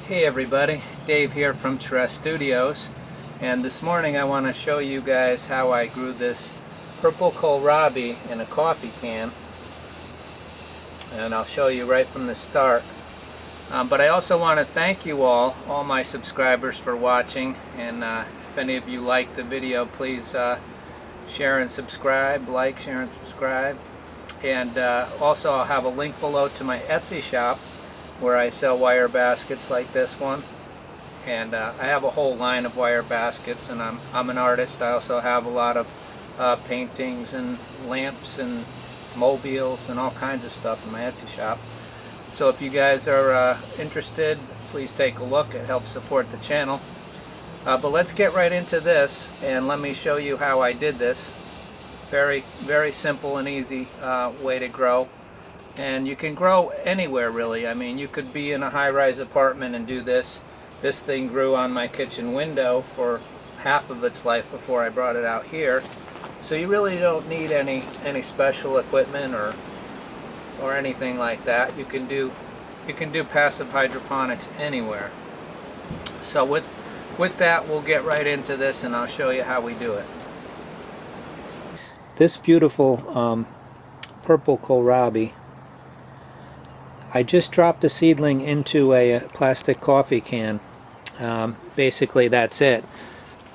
Hey everybody, Dave here from Tres Studios, and this morning I want to show you guys how I grew this purple kohlrabi in a coffee can, and I'll show you right from the start. But I also want to thank you all my subscribers for watching, and if any of you like the video, please share and subscribe, share and subscribe. And also I'll have a link below to my Etsy shop where I sell wire baskets like this one, and I have a whole line of wire baskets, and I'm an artist. I also have a lot of paintings and lamps and mobiles and all kinds of stuff in my Etsy shop. So if you guys are interested, please take a look. It helps support the channel. But let's get right into this, and let me show you how I did this. Very simple and easy way to grow. And you can grow anywhere, really. I mean, you could be in a high-rise apartment and do this. This thing grew on my kitchen window for half of its life before I brought it out here. So you really don't need any special equipment or anything like that. You can do passive hydroponics anywhere. So with that, we'll get right into this, and I'll show you how we do it. This beautiful purple kohlrabi, I just dropped a seedling into a plastic coffee can. Basically that's it.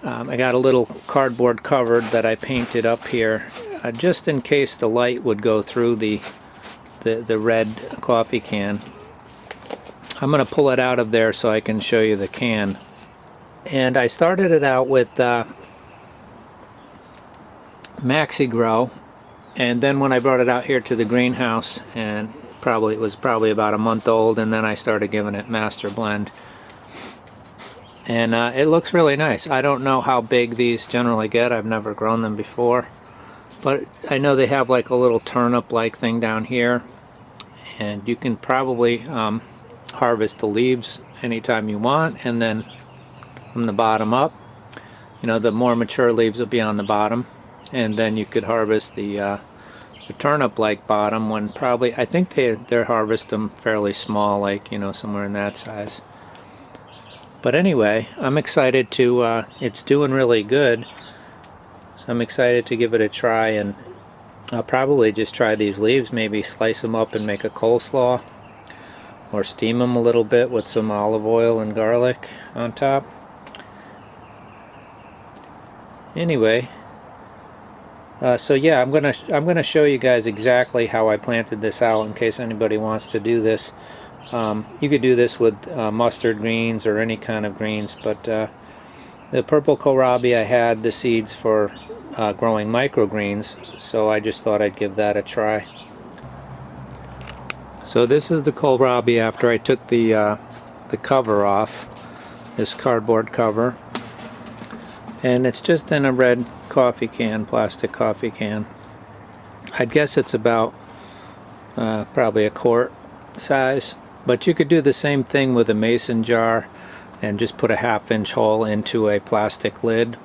I got a little cardboard cover that I painted up here just in case the light would go through the red coffee can. I'm going to pull it out of there so I can show you the can. And I started it out with Maxi Grow, and then when I brought it out here to the greenhouse, and it was probably about a month old, and then I started giving it Master Blend, and it looks really nice. I don't know how big these generally get. I've never grown them before, but I know they have like a little turnip like thing down here, and you can probably harvest the leaves anytime you want, and then from the bottom up, you know, the more mature leaves will be on the bottom, and then you could harvest the turnip-like bottom one. Probably, I think they harvest them fairly small, like, you know, somewhere in that size. But anyway, I'm excited to, it's doing really good, so I'm excited to give it a try, and I'll probably just try these leaves, maybe slice them up and make a coleslaw, or steam them a little bit with some olive oil and garlic on top. Anyway, so yeah, I'm gonna show you guys exactly how I planted this out in case anybody wants to do this. You could do this with mustard greens or any kind of greens, but the purple kohlrabi, I had the seeds for growing microgreens, so I just thought I'd give that a try. So this is the kohlrabi after I took the cover off, this cardboard cover. And it's just in a red coffee can, plastic coffee can. I'd guess it's about probably a quart size, but you could do the same thing with a mason jar and just put a 1/2-inch hole into a plastic lid.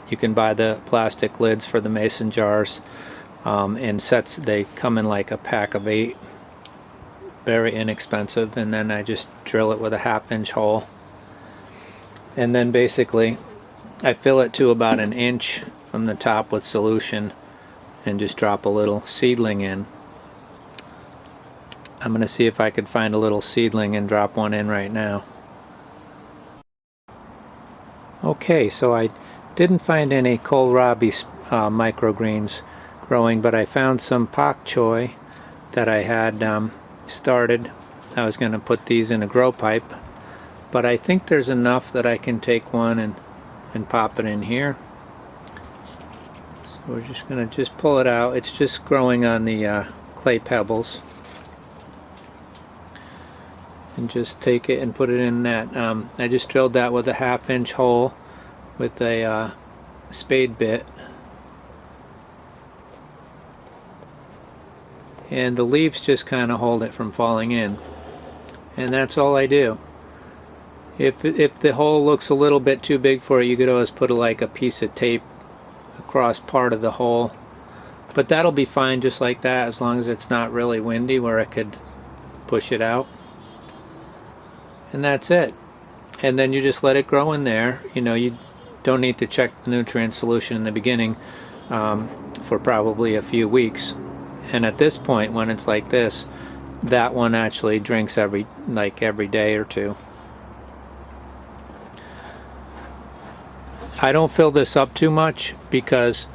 You can buy the plastic lids for the mason jars in sets. They come in like a pack of 8, very inexpensive, and then I just drill it with a 1/2-inch hole, and then basically I fill it to about 1 inch from the top with solution and just drop a little seedling in. I'm going to see if I could find a little seedling and drop one in right now. Okay, so I didn't find any kohlrabi microgreens growing, but I found some pak choi that I had started. I was going to put these in a grow pipe, but I think there's enough that I can take one and pop it in here. So we're just going to pull it out. It's just growing on the clay pebbles, and just take it and put it in that. I just drilled that with a 1/2-inch hole with a spade bit, and the leaves just kind of hold it from falling in, and that's all I do. If the hole looks a little bit too big for it, you could always put like a piece of tape across part of the hole, but that'll be fine just like that, as long as it's not really windy where I could push it out. And that's it. and then you just let it grow in there. You know, you don't need to check the nutrient solution in the beginning for probably a few weeks. And at this point, when it's like this, that one actually drinks every day or two. I don't fill this up too much because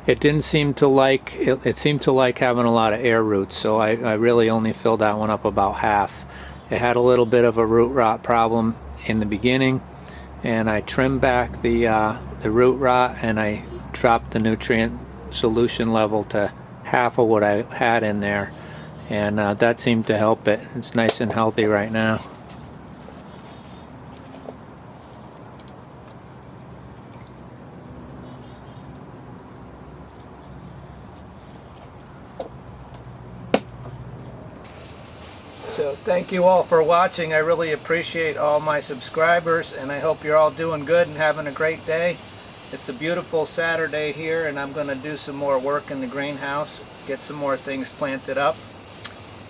it didn't seem to like it seemed to like having a lot of air roots, so I really only filled that one up about half. It had a little bit of a root rot problem in the beginning, and I trimmed back the root rot, and I dropped the nutrient solution level to half of what I had in there, and that seemed to help it. It's nice and healthy right now. So thank you all for watching. I really appreciate all my subscribers, and I hope you're all doing good and having a great day. It's a beautiful Saturday here, and I'm going to do some more work in the greenhouse, get some more things planted up,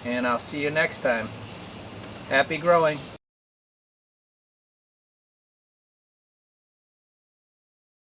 and I'll see you next time. Happy growing.